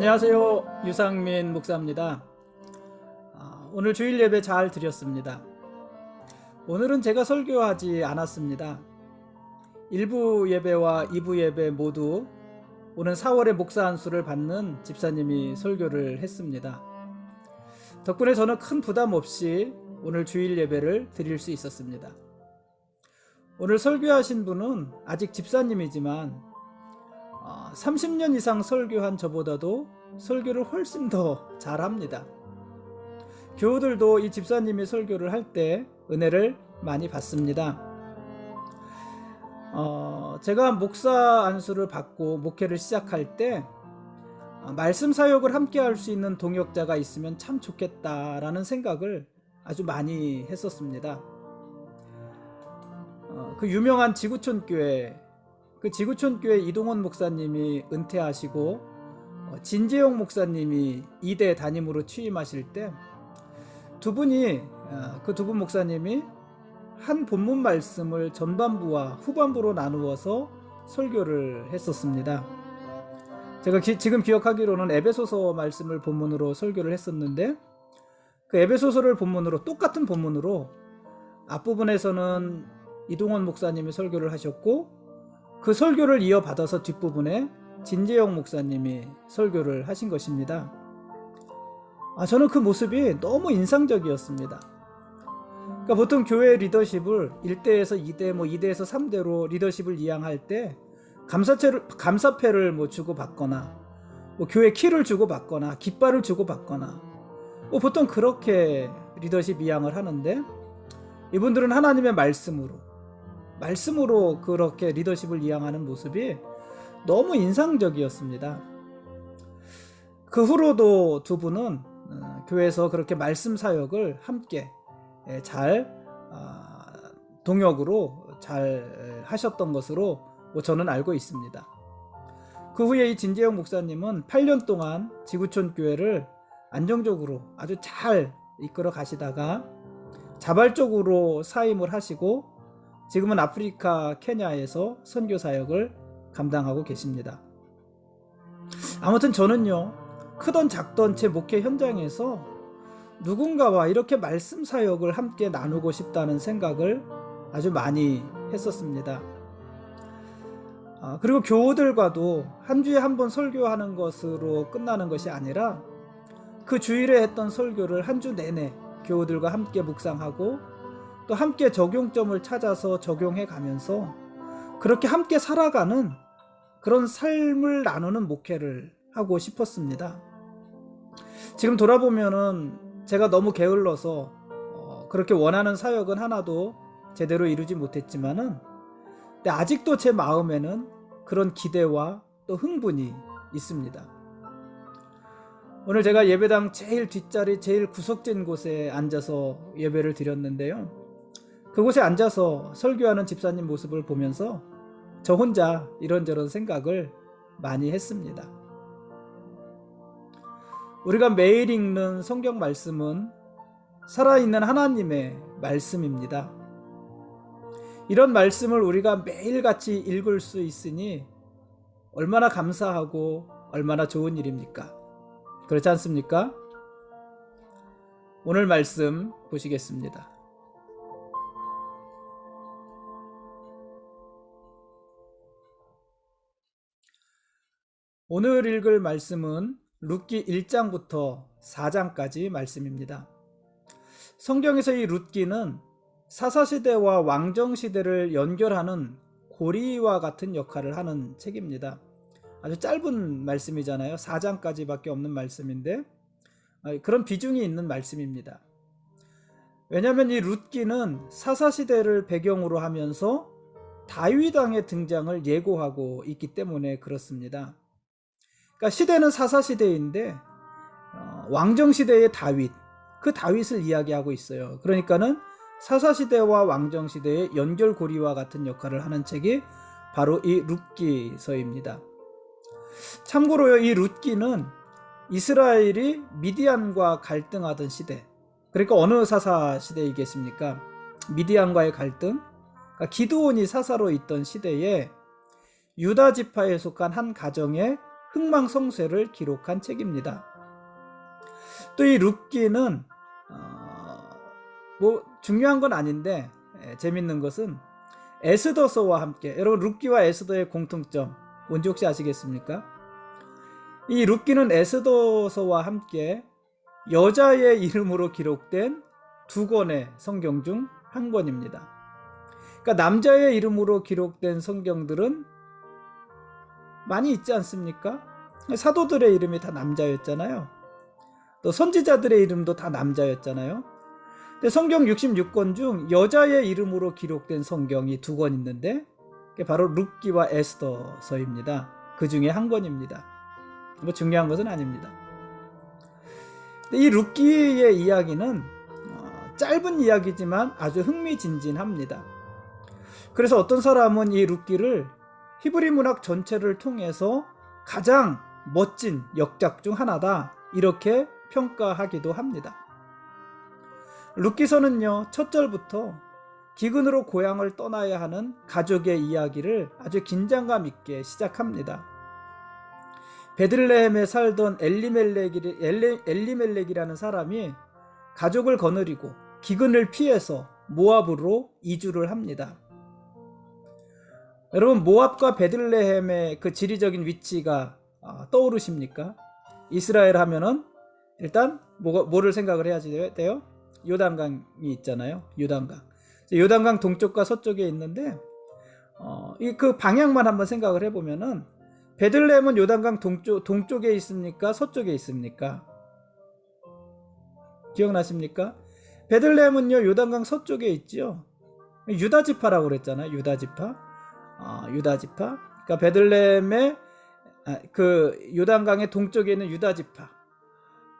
안녕하세요. 유상민 목사입니다. 오늘 주일 예배 잘 드렸습니다. 오늘은 제가 설교하지 않았습니다. 1부 예배와 2부 예배 모두 오는 4월에 목사 안수를 받는 집사님이 설교를 했습니다. 덕분에 저는 큰 부담 없이 오늘 주일 예배를 드릴 수 있었습니다. 오늘 설교하신 분은 아직 집사님이지만 30년 이상 설교한 저보다도 설교를 훨씬 더 잘합니다. 교우들도 이 집사님이 설교를 할 때 은혜를 많이 받습니다. 제가 목사 안수를 받고 목회를 시작할 때 말씀 사역을 함께 할 수 있는 동역자가 있으면 참 좋겠다라는 생각을 아주 많이 했었습니다. 그 유명한 지구촌 교회, 그 지구촌 교회 이동원 목사님이 은퇴하시고 진재용 목사님이 2대 담임으로 취임하실 때 두 분이 그 두 분 목사님이 한 본문 말씀을 전반부와 후반부로 나누어서 설교를 했었습니다. 제가 지금 기억하기로는 에베소서 말씀을 본문으로 설교를 했었는데 그 에베소서를 본문으로 똑같은 본문으로 앞부분에서는 이동원 목사님이 설교를 하셨고 그 설교를 이어받아서 뒷부분에 진재영 목사님이 설교를 하신 것입니다. 저는 그 모습이 너무 인상적이었습니다. 그러니까 보통 교회 리더십을 1대에서 2대, 2대에서 3대로 리더십을 이양할 때 감사패를 주고받거나 교회 키를 주고받거나 깃발을 주고받거나 보통 그렇게 리더십 이양을 하는데 이분들은 하나님의 말씀으로 그렇게 리더십을 이양하는 모습이 너무 인상적이었습니다. 그 후로도 두 분은 교회에서 그렇게 말씀 사역을 함께 잘 동역으로 잘 하셨던 것으로 저는 알고 있습니다. 그 후에 이 진재영 목사님은 8년 동안 지구촌 교회를 안정적으로 아주 잘 이끌어 가시다가 자발적으로 사임을 하시고 지금은 아프리카 케냐에서 선교 사역을 감당하고 계십니다. 아무튼 저는요, 크던 작던 제 목회 현장에서 누군가와 이렇게 말씀 사역을 함께 나누고 싶다는 생각을 아주 많이 했었습니다. 그리고 교우들과도 한 주에 한 번 설교하는 것으로 끝나는 것이 아니라 그 주일에 했던 설교를 한 주 내내 교우들과 함께 묵상하고 또 함께 적용점을 찾아서 적용해 가면서 그렇게 함께 살아가는 그런 삶을 나누는 목회를 하고 싶었습니다. 지금 돌아보면은 제가 너무 게을러서 그렇게 원하는 사역은 하나도 제대로 이루지 못했지만은 근데 아직도 제 마음에는 그런 기대와 또 흥분이 있습니다. 오늘 제가 예배당 제일 뒷자리 제일 구석진 곳에 앉아서 예배를 드렸는데요. 그곳에 앉아서 설교하는 집사님 모습을 보면서 저 혼자 이런저런 생각을 많이 했습니다. 우리가 매일 읽는 성경 말씀은 살아있는 하나님의 말씀입니다. 이런 말씀을 우리가 매일같이 읽을 수 있으니 얼마나 감사하고 얼마나 좋은 일입니까? 그렇지 않습니까? 오늘 말씀 보시겠습니다. 오늘 읽을 말씀은 룻기 1장부터 4장까지 말씀입니다. 성경에서 이 룻기는 사사시대와 왕정시대를 연결하는 고리와 같은 역할을 하는 책입니다. 아주 짧은 말씀이잖아요. 4장까지밖에 없는 말씀인데 그런 비중이 있는 말씀입니다. 왜냐하면 이 룻기는 사사시대를 배경으로 하면서 다윗 왕의 등장을 예고하고 있기 때문에 그렇습니다. 그러니까 시대는 사사시대인데 왕정시대의 다윗, 그 다윗을 이야기하고 있어요. 그러니까는 사사시대와 왕정시대의 연결고리와 같은 역할을 하는 책이 바로 이 룻기서입니다. 참고로요, 이 룻기는 이스라엘이 미디안과 갈등하던 시대, 그러니까 어느 사사시대이겠습니까? 미디안과의 갈등, 그러니까 기드온이 사사로 있던 시대에 유다 지파에 속한 한 가정의 흥망성쇠를 기록한 책입니다. 또 이 룻기는 뭐 중요한 건 아닌데 재밌는 것은 에스더서와 함께, 여러분 룻기와 에스더의 공통점 뭔지 혹시 아시겠습니까? 이 룻기는 에스더서와 함께 여자의 이름으로 기록된 2권의 성경 중 한 권입니다. 그러니까 남자의 이름으로 기록된 성경들은 많이 있지 않습니까? 사도들의 이름이 다 남자였잖아요. 또 선지자들의 이름도 다 남자였잖아요. 근데 성경 66권 중 여자의 이름으로 기록된 성경이 2권 있는데 그게 바로 룻기와 에스더서입니다. 그 중에 한 권입니다. 뭐 중요한 것은 아닙니다. 이 룻기의 이야기는 짧은 이야기지만 아주 흥미진진합니다. 그래서 어떤 사람은 이 룻기를 히브리 문학 전체를 통해서 가장 멋진 역작 중 하나다 이렇게 평가하기도 합니다. 룻기서는요, 첫 절부터 기근으로 고향을 떠나야 하는 가족의 이야기를 아주 긴장감 있게 시작합니다. 베들레헴에 살던 엘리멜렉이라는 사람이 가족을 거느리고 기근을 피해서 모압으로 이주를 합니다. 여러분, 모압과 베들레헴의 그 지리적인 위치가 떠오르십니까? 이스라엘 하면은 일단 뭐를 생각을 해야 돼요? 요단강이 있잖아요. 요단강 동쪽과 서쪽에 있는데 그 방향만 한번 생각을 해보면은 베들레헴은 요단강 동쪽에 있습니까? 서쪽에 있습니까? 기억나십니까? 베들레헴은요, 요단강 서쪽에 있지요. 유다지파라고 그랬잖아요. 유다지파. 그러니까 베들레헴의 그 요단강의 동쪽에 있는 유다지파.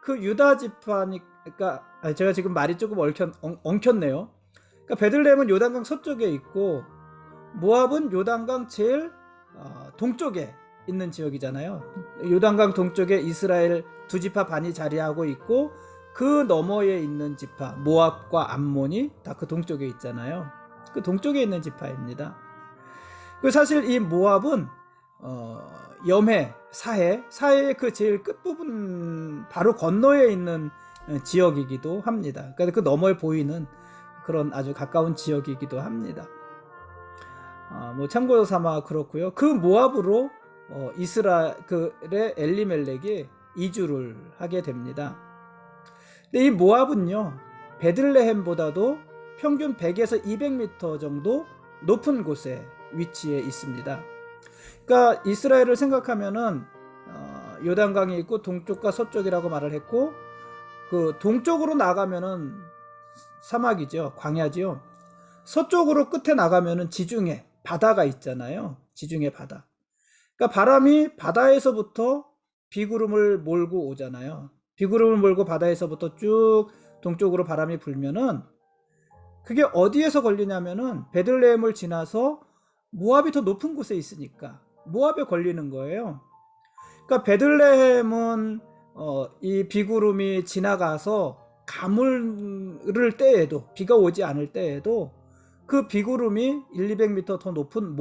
그 유다지파니까 제가 지금 말이 조금 엉켰네요. 그러니까 베들레헴은 요단강 서쪽에 있고 모압은 요단강 제일 동쪽에 있는 지역이잖아요. 요단강 동쪽에 이스라엘 2지파 반이 자리하고 있고 그 너머에 있는 지파 모압과 암몬이 다 그 동쪽에 있잖아요. 그 동쪽에 있는 지파입니다. 그 사실 이 모압은 염해, 사해의 그 제일 끝부분 바로 건너에 있는 지역이기도 합니다. 그러니까 그 너머에 보이는 그런 아주 가까운 지역이기도 합니다. 뭐 참고 삼아 그렇고요. 그 모압으로 이스라엘의 엘리멜렉이 이주를 하게 됩니다. 근데 이 모압은요, 베들레헴보다도 평균 100에서 200m 정도 높은 곳에 위치해 있습니다. 그러니까 이스라엘을 생각하면은 요단강이 있고 동쪽과 서쪽이라고 말을 했고, 그 동쪽으로 나가면은 사막이죠, 광야지요. 서쪽으로 끝에 나가면은 지중해 바다가 있잖아요. 지중해 바다. 그러니까 바람이 바다에서부터 비구름을 몰고 오잖아요. 비구름을 몰고 바다에서부터 쭉 동쪽으로 바람이 불면은 그게 어디에서 걸리냐면은 베들레헴을 지나서 모압이 더 높은 곳에 있으니까 모압에 걸리는 거예요. 그러니까 베들레헴은 이 비구름이 지나가서 가물을 때에도, 비가 오지 않을 때에도 그 비구름이 100-200m 더 높은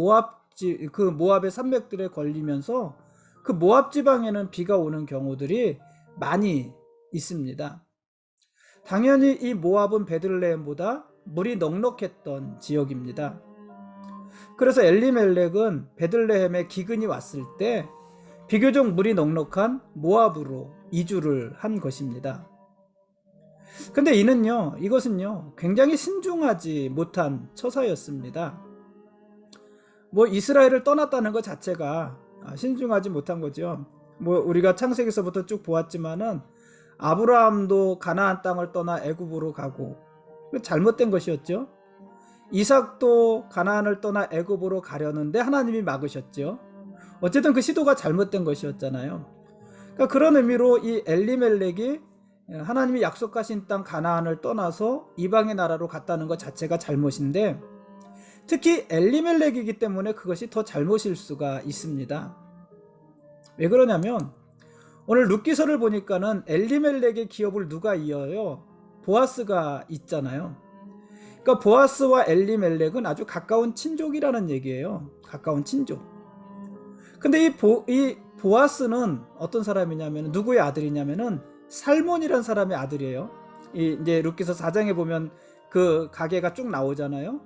그 모압의 산맥들에 걸리면서 그 모압 지방에는 비가 오는 경우들이 많이 있습니다. 당연히 이 모압은 베들레헴보다 물이 넉넉했던 지역입니다. 그래서 엘리멜렉은 베들레헴에 기근이 왔을 때 비교적 물이 넉넉한 모압으로 이주를 한 것입니다. 근데 이것은요 굉장히 신중하지 못한 처사였습니다. 뭐 이스라엘을 떠났다는 것 자체가 신중하지 못한 거죠. 뭐 우리가 창세기서부터 쭉 보았지만은 아브라함도 가나안 땅을 떠나 애굽으로 가고 잘못된 것이었죠. 이삭도 가나안을 떠나 애굽으로 가려는데 하나님이 막으셨죠. 어쨌든 그 시도가 잘못된 것이었잖아요. 그러니까 그런 의미로 이 엘리멜렉이 하나님이 약속하신 땅 가나안을 떠나서 이방의 나라로 갔다는 것 자체가 잘못인데, 특히 엘리멜렉이기 때문에 그것이 더 잘못일 수가 있습니다. 왜 그러냐면 오늘 룻기서를 보니까는 엘리멜렉의 기업을 누가 이어요? 보아스가 있잖아요. 그러니까 보아스와 엘리멜렉은 아주 가까운 친족이라는 얘기예요. 가까운 친족. 근데 이 보아스는 어떤 사람이냐면 누구의 아들이냐면은 살몬이라는 사람의 아들이에요. 이제 룻기서 4장에 보면 그 가게가 쭉 나오잖아요.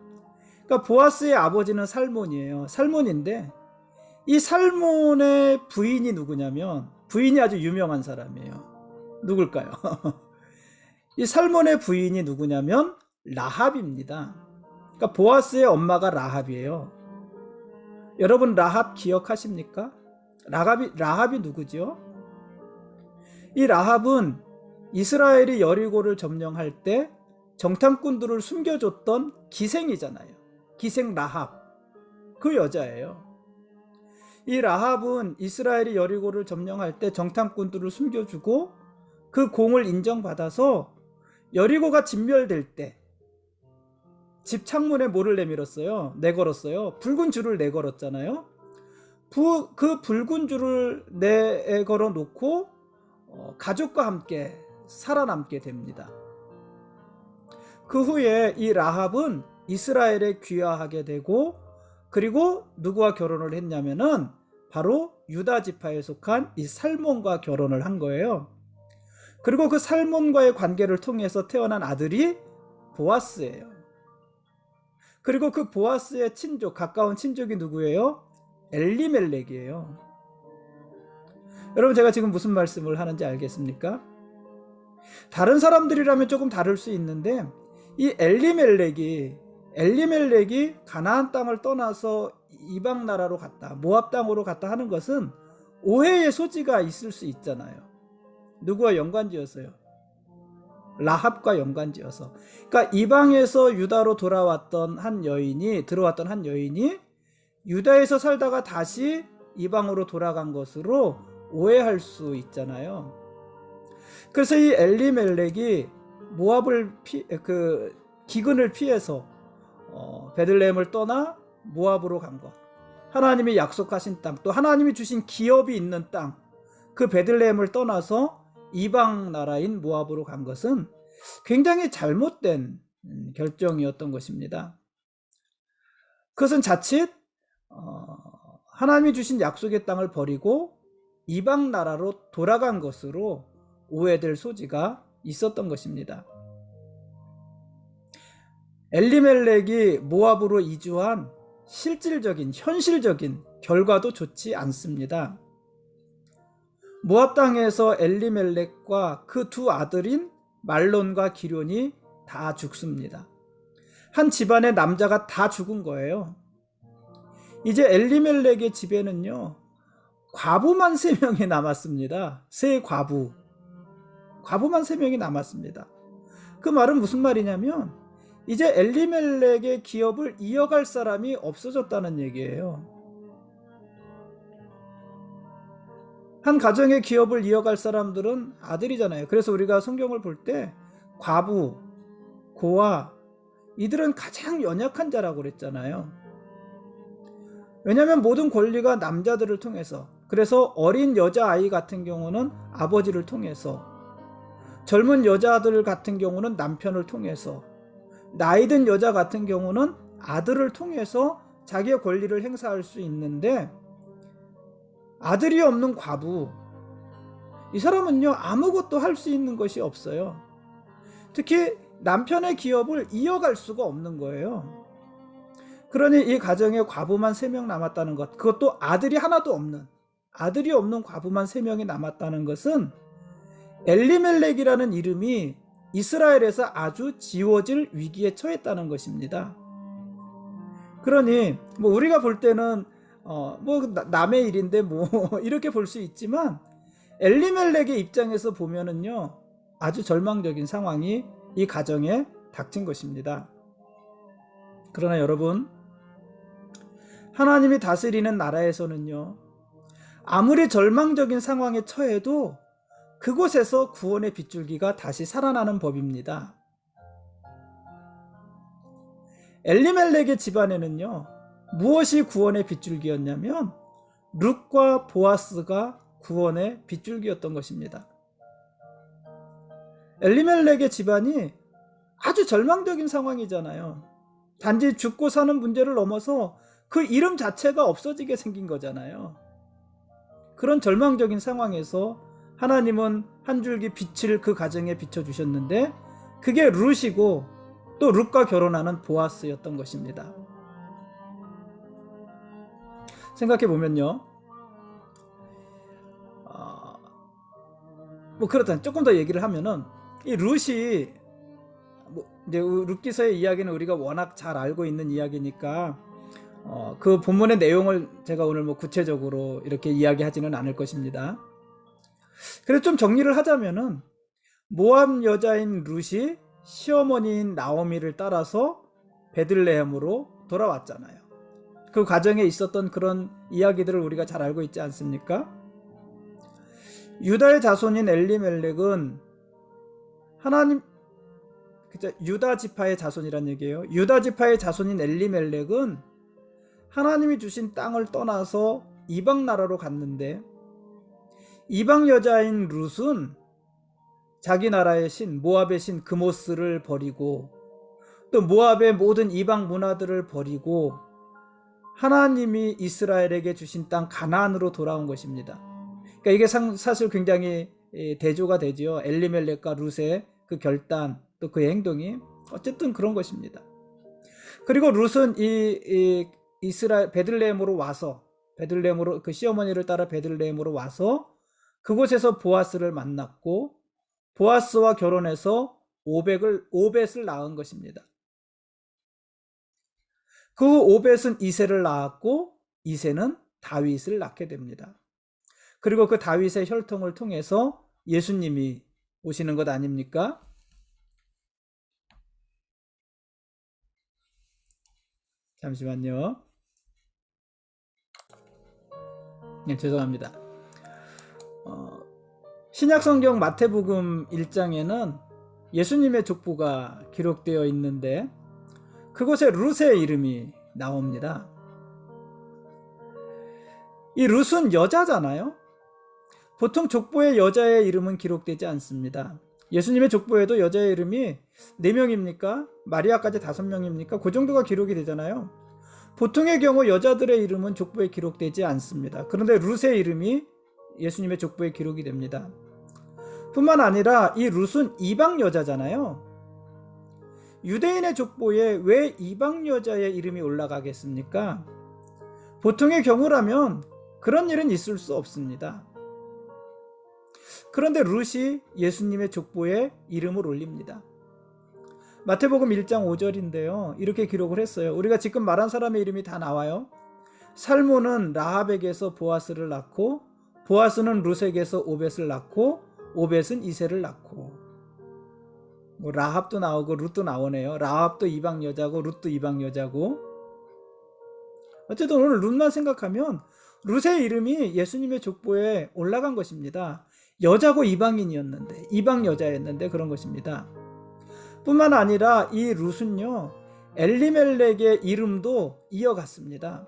그러니까 보아스의 아버지는 살몬이에요. 살몬인데 이 살몬의 부인이 누구냐면 부인이 아주 유명한 사람이에요. 누굴까요? 이 살몬의 부인이 누구냐면 라합입니다. 그러니까 보아스의 엄마가 라합이에요. 여러분 라합 기억하십니까? 라합이 누구죠? 이 라합은 이스라엘이 여리고를 점령할 때 정탐꾼들을 숨겨줬던 기생이잖아요. 기생 라합. 그 여자예요. 이 라합은 이스라엘이 여리고를 점령할 때 정탐꾼들을 숨겨주고 그 공을 인정받아서 여리고가 진멸될 때 집 창문에 뭐를 내걸었어요. 붉은 줄을 내걸었잖아요. 그 붉은 줄을 내걸어 놓고 가족과 함께 살아남게 됩니다. 그 후에 이 라합은 이스라엘에 귀화하게 되고 그리고 누구와 결혼을 했냐면은 바로 유다 지파에 속한 이 살몬과 결혼을 한 거예요. 그리고 그 살몬과의 관계를 통해서 태어난 아들이 보아스예요. 그리고 그 보아스의 친족, 가까운 친족이 누구예요? 엘리멜렉이에요. 여러분 제가 지금 무슨 말씀을 하는지 알겠습니까? 다른 사람들이라면 조금 다를 수 있는데 이 엘리멜렉이 가나안 땅을 떠나서 이방 나라로 갔다, 모압 땅으로 갔다 하는 것은 오해의 소지가 있을 수 있잖아요. 누구와 연관지어서요? 라합과 연관지어서. 그러니까 이방에서 유다로 들어왔던 한 여인이 유다에서 살다가 다시 이방으로 돌아간 것으로 오해할 수 있잖아요. 그래서 이 엘리멜렉이 모압을 기근을 피해서 베들레헴을 떠나 모압으로 간 것, 하나님이 약속하신 땅, 또 하나님이 주신 기업이 있는 땅, 그 베들레헴을 떠나서 이방 나라인 모압으로 간 것은 굉장히 잘못된 결정이었던 것입니다. 그것은 자칫 하나님이 주신 약속의 땅을 버리고 이방 나라로 돌아간 것으로 오해될 소지가 있었던 것입니다. 엘리멜렉이 모압으로 이주한 현실적인 결과도 좋지 않습니다. 모압 땅에서 엘리멜렉과 그 두 아들인 말론과 기럧이 다 죽습니다. 한 집안의 남자가 다 죽은 거예요. 이제 엘리멜렉의 집에는요, 과부만 3명이 남았습니다. 세 과부만 3명이 남았습니다. 그 말은 무슨 말이냐면 이제 엘리멜렉의 기업을 이어갈 사람이 없어졌다는 얘기예요. 한 가정의 기업을 이어갈 사람들은 아들이잖아요. 그래서 우리가 성경을 볼 때 과부, 고아, 이들은 가장 연약한 자라고 그랬잖아요. 왜냐하면 모든 권리가 남자들을 통해서, 그래서 어린 여자아이 같은 경우는 아버지를 통해서, 젊은 여자들 같은 경우는 남편을 통해서, 나이든 여자 같은 경우는 아들을 통해서 자기의 권리를 행사할 수 있는데, 아들이 없는 과부, 이 사람은요 아무것도 할 수 있는 것이 없어요. 특히 남편의 기업을 이어갈 수가 없는 거예요. 그러니 이 가정에 과부만 3명 남았다는 것, 그것도 아들이 없는 과부만 3명이 남았다는 것은 엘리멜렉이라는 이름이 이스라엘에서 아주 지워질 위기에 처했다는 것입니다. 그러니 뭐 우리가 볼 때는 남의 일인데 이렇게 볼 수 있지만 엘리멜렉의 입장에서 보면은요 아주 절망적인 상황이 이 가정에 닥친 것입니다. 그러나 여러분, 하나님이 다스리는 나라에서는요 아무리 절망적인 상황에 처해도 그곳에서 구원의 빗줄기가 다시 살아나는 법입니다. 엘리멜렉의 집안에는요 무엇이 구원의 빗줄기였냐면 룻과 보아스가 구원의 빗줄기였던 것입니다. 엘리멜렉의 집안이 아주 절망적인 상황이잖아요. 단지 죽고 사는 문제를 넘어서 그 이름 자체가 없어지게 생긴 거잖아요. 그런 절망적인 상황에서 하나님은 한 줄기 빛을 그 가정에 비춰주셨는데 그게 룻이고 또 룻과 결혼하는 보아스였던 것입니다. 생각해보면요, 뭐 그렇다. 조금 더 얘기를 하면은 이 룻이 이제 룻기서의 이야기는 우리가 워낙 잘 알고 있는 이야기니까 그 본문의 내용을 제가 오늘 뭐 구체적으로 이렇게 이야기하지는 않을 것입니다. 그래서 좀 정리를 하자면은 모압 여자인 룻이 시어머니인 나오미를 따라서 베들레헴으로 돌아왔잖아요. 그 과정에 있었던 그런 이야기들을 우리가 잘 알고 있지 않습니까? 유다의 자손인 엘리멜렉은 하나님, 그죠? 유다 지파의 자손이란 얘기예요. 유다 지파의 자손인 엘리멜렉은 하나님이 주신 땅을 떠나서 이방 나라로 갔는데 이방 여자인 룻은 자기 나라의 신 모압의 신 그모스를 버리고 또 모압의 모든 이방 문화들을 버리고 하나님이 이스라엘에게 주신 땅 가나안으로 돌아온 것입니다. 그러니까 이게 사실 굉장히 대조가 되죠. 엘리멜렉과 룻의 그 결단 또 그의 행동이 어쨌든 그런 것입니다. 그리고 룻은 이 이스라엘 베들레헴으로 와서 베들레헴으로 그 시어머니를 따라 베들레헴으로 와서 그곳에서 보아스를 만났고 보아스와 결혼해서 오벳을 낳은 것입니다. 그 후 오벳은 이새를 낳았고 이새는 다윗을 낳게 됩니다. 그리고 그 다윗의 혈통을 통해서 예수님이 오시는 것 아닙니까? 잠시만요. 네, 죄송합니다. 신약성경 마태복음 1장에는 예수님의 족보가 기록되어 있는데 그곳에 룻의 이름이 나옵니다. 이 룻은 여자잖아요. 보통 족보에 여자의 이름은 기록되지 않습니다. 예수님의 족보에도 여자의 이름이 4명입니까? 마리아까지 5명입니까? 그 정도가 기록이 되잖아요. 보통의 경우 여자들의 이름은 족보에 기록되지 않습니다. 그런데 룻의 이름이 예수님의 족보에 기록이 됩니다. 뿐만 아니라 이 룻은 이방 여자잖아요. 유대인의 족보에 왜 이방 여자의 이름이 올라가겠습니까? 보통의 경우라면 그런 일은 있을 수 없습니다. 그런데 룻이 예수님의 족보에 이름을 올립니다. 마태복음 1장 5절인데요. 이렇게 기록을 했어요. 우리가 지금 말한 사람의 이름이 다 나와요. 살몬은 라합에게서 보아스를 낳고 보아스는 룻에게서 오벳을 낳고 오벳은 이새를 낳고 뭐 라합도 나오고 룻도 나오네요. 라합도 이방 여자고 룻도 이방 여자고 어쨌든 오늘 룻만 생각하면 룻의 이름이 예수님의 족보에 올라간 것입니다. 여자고 이방인이었는데 이방 여자였는데 그런 것입니다. 뿐만 아니라 이 룻은요 엘리멜렉의 이름도 이어갔습니다.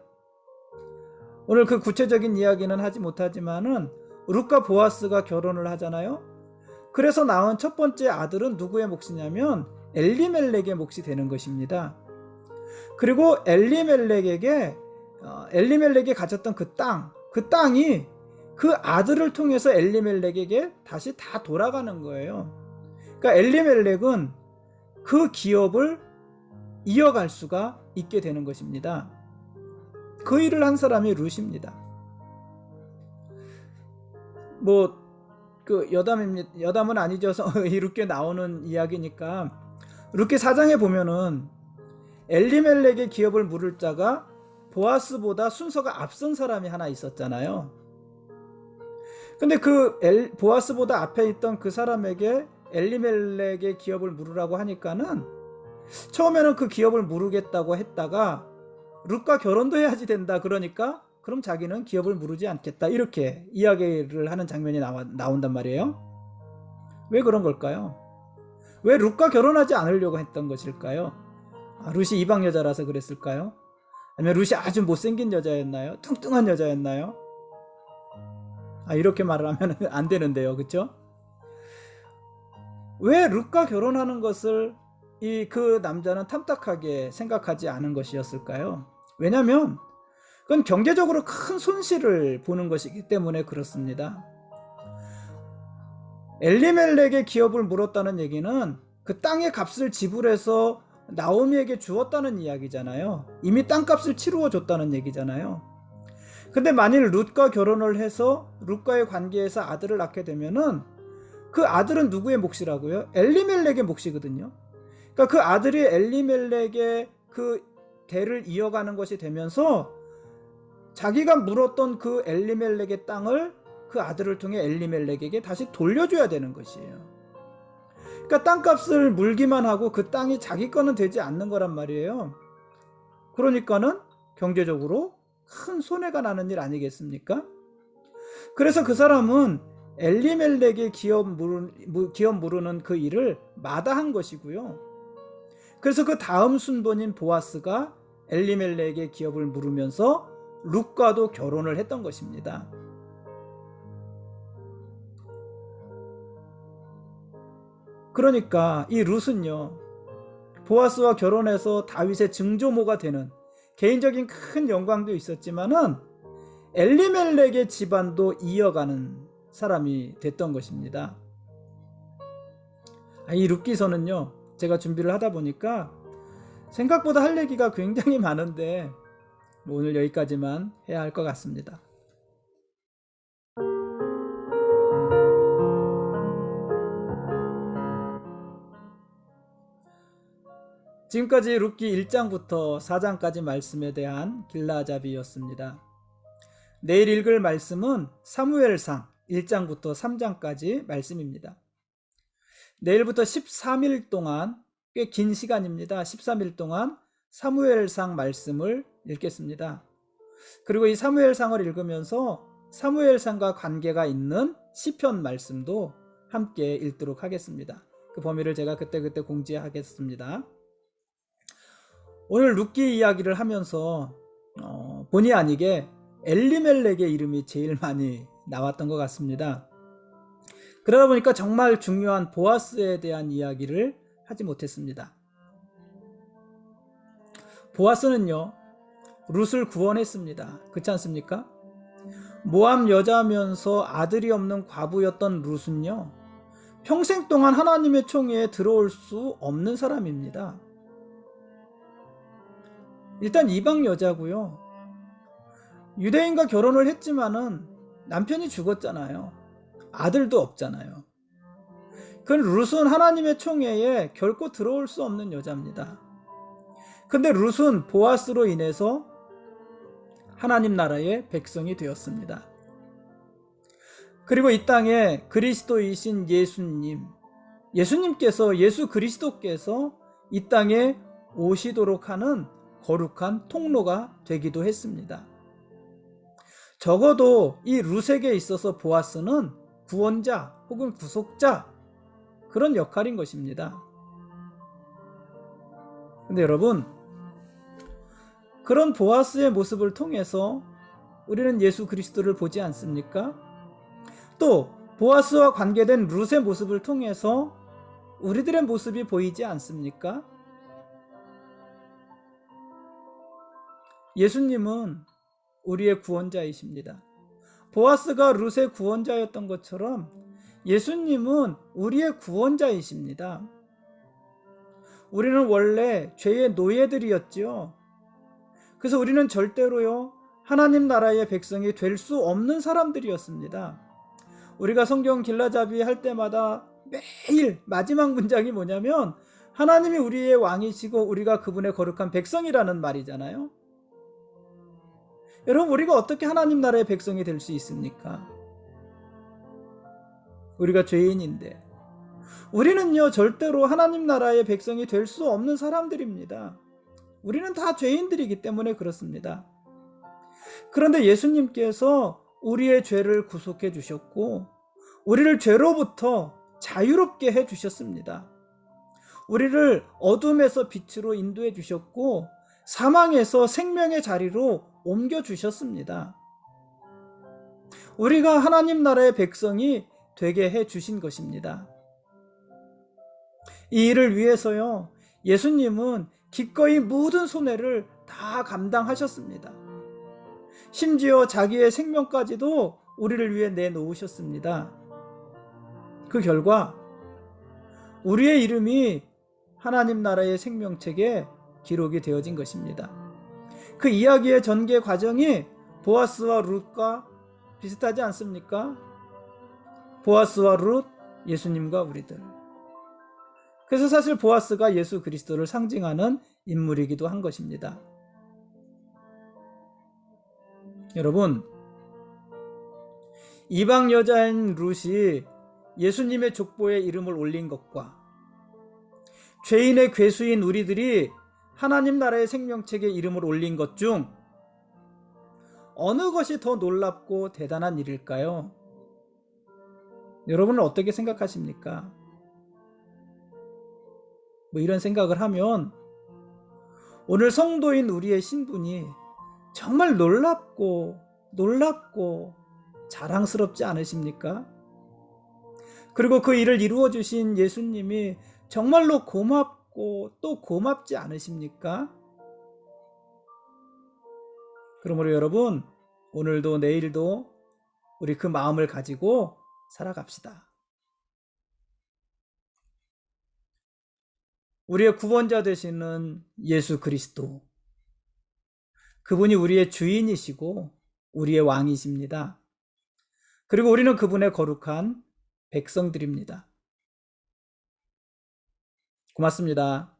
오늘 그 구체적인 이야기는 하지 못하지만은 룻과 보아스가 결혼을 하잖아요. 그래서 낳은 첫 번째 아들은 누구의 몫이냐면 엘리멜렉의 몫이 되는 것입니다. 그리고 엘리멜렉이 가졌던 그 땅이 그 아들을 통해서 엘리멜렉에게 다시 다 돌아가는 거예요. 그러니까 엘리멜렉은 그 기업을 이어갈 수가 있게 되는 것입니다. 그 일을 한 사람이 룻입니다. 뭐 그 여담은 아니죠. 이 룻기에 나오는 이야기니까 룻기 4장에 보면은 엘리멜렉의 기업을 물을 자가 보아스보다 순서가 앞선 사람이 하나 있었잖아요. 근데 그 보아스보다 앞에 있던 그 사람에게 엘리멜렉의 기업을 물으라고 하니까는 처음에는 그 기업을 물으겠다고 했다가 룻과 결혼도 해야지 된다 그러니까 그럼 자기는 기업을 물으지 않겠다 이렇게 이야기를 하는 장면이 나온단 말이에요. 왜 그런 걸까요? 왜 룻과 결혼하지 않으려고 했던 것일까요? 룻이 이방 여자라서 그랬을까요? 아니면 룻이 아주 못생긴 여자였나요? 뚱뚱한 여자였나요? 이렇게 말을 하면 안 되는데요. 그렇죠? 왜 룻과 결혼하는 것을 그 남자는 탐탁하게 생각하지 않은 것이었을까요? 왜냐하면 그건 경제적으로 큰 손실을 보는 것이기 때문에 그렇습니다. 엘리멜렉의 기업을 물었다는 얘기는 그 땅의 값을 지불해서 나오미에게 주었다는 이야기잖아요. 이미 땅값을 치루어 줬다는 얘기잖아요. 근데 만일 룻과 결혼을 해서 룻과의 관계에서 아들을 낳게 되면은 그 아들은 누구의 몫이라고요? 엘리멜렉의 몫이거든요. 그러니까 그 아들이 엘리멜렉의 그 대를 이어가는 것이 되면서 자기가 물었던 그 엘리멜렉의 땅을 그 아들을 통해 엘리멜렉에게 다시 돌려줘야 되는 것이에요. 그러니까 땅값을 물기만 하고 그 땅이 자기 거는 되지 않는 거란 말이에요. 그러니까는 경제적으로 큰 손해가 나는 일 아니겠습니까? 그래서 그 사람은 엘리멜렉의 기업 무르는 그 일을 마다한 것이고요. 그래서 그 다음 순번인 보아스가 엘리멜렉의 기업을 물으면서 룻과도 결혼을 했던 것입니다. 그러니까 이 룻은요, 보아스와 결혼해서 다윗의 증조모가 되는 개인적인 큰 영광도 있었지만은 엘리멜렉의 집안도 이어가는 사람이 됐던 것입니다. 이 룻기서는요, 제가 준비를 하다 보니까 생각보다 할 얘기가 굉장히 많은데 오늘 여기까지만 해야 할 것 같습니다. 지금까지 룻기 1장부터 4장까지 말씀에 대한 길라잡이였습니다. 내일 읽을 말씀은 사무엘상 1장부터 3장까지 말씀입니다. 내일부터 13일 동안, 꽤 긴 시간입니다. 13일 동안 사무엘상 말씀을 읽겠습니다. 그리고 이 사무엘상을 읽으면서 사무엘상과 관계가 있는 시편 말씀도 함께 읽도록 하겠습니다. 그 범위를 제가 그때그때 공지하겠습니다. 오늘 룻기 이야기를 하면서 본의 아니게 엘리멜렉의 이름이 제일 많이 나왔던 것 같습니다. 그러다 보니까 정말 중요한 보아스에 대한 이야기를 하지 못했습니다. 보아스는요, 룻을 구원했습니다. 그렇지 않습니까? 모압 여자면서 아들이 없는 과부였던 룻은요, 평생 동안 하나님의 총회에 들어올 수 없는 사람입니다. 일단 이방 여자고요. 유대인과 결혼을 했지만은 남편이 죽었잖아요. 아들도 없잖아요. 그 룻은 하나님의 총회에 결코 들어올 수 없는 여자입니다. 근데 룻은 보아스로 인해서 하나님 나라의 백성이 되었습니다. 그리고 이 땅에 그리스도이신 예수님께서 예수 그리스도께서 이 땅에 오시도록 하는 거룩한 통로가 되기도 했습니다. 적어도 이 룻에게 있어서 보아스는 구원자 혹은 구속자, 그런 역할인 것입니다. 근데 여러분, 그런 보아스의 모습을 통해서 우리는 예수 그리스도를 보지 않습니까? 또 보아스와 관계된 룻의 모습을 통해서 우리들의 모습이 보이지 않습니까? 예수님은 우리의 구원자이십니다. 보아스가 룻의 구원자였던 것처럼 예수님은 우리의 구원자이십니다. 우리는 원래 죄의 노예들이었죠. 그래서 우리는 절대로요, 하나님 나라의 백성이 될 수 없는 사람들이었습니다. 우리가 성경 길라잡이 할 때마다 매일 마지막 문장이 뭐냐면 하나님이 우리의 왕이시고 우리가 그분의 거룩한 백성이라는 말이잖아요. 여러분, 우리가 어떻게 하나님 나라의 백성이 될 수 있습니까? 우리가 죄인인데. 우리는요, 절대로 하나님 나라의 백성이 될 수 없는 사람들입니다. 우리는 다 죄인들이기 때문에 그렇습니다. 그런데 예수님께서 우리의 죄를 구속해 주셨고 우리를 죄로부터 자유롭게 해 주셨습니다. 우리를 어둠에서 빛으로 인도해 주셨고 사망에서 생명의 자리로 옮겨 주셨습니다. 우리가 하나님 나라의 백성이 되게 해 주신 것입니다. 이 일을 위해서요, 예수님은 기꺼이 모든 손해를 다 감당하셨습니다. 심지어 자기의 생명까지도 우리를 위해 내놓으셨습니다. 그 결과 우리의 이름이 하나님 나라의 생명책에 기록이 되어진 것입니다. 그 이야기의 전개 과정이 보아스와 룻과 비슷하지 않습니까? 보아스와 룻, 예수님과 우리들. 그래서 사실 보아스가 예수 그리스도를 상징하는 인물이기도 한 것입니다. 여러분, 이방 여자인 룻이 예수님의 족보에 이름을 올린 것과 죄인의 괴수인 우리들이 하나님 나라의 생명책에 이름을 올린 것 중 어느 것이 더 놀랍고 대단한 일일까요? 여러분은 어떻게 생각하십니까? 이런 생각을 하면 오늘 성도인 우리의 신분이 정말 놀랍고 자랑스럽지 않으십니까? 그리고 그 일을 이루어 주신 예수님이 정말로 고맙고 또 고맙지 않으십니까? 그러므로 여러분, 오늘도 내일도 우리 그 마음을 가지고 살아갑시다. 우리의 구원자 되시는 예수 그리스도, 그분이 우리의 주인이시고 우리의 왕이십니다. 그리고 우리는 그분의 거룩한 백성들입니다. 고맙습니다.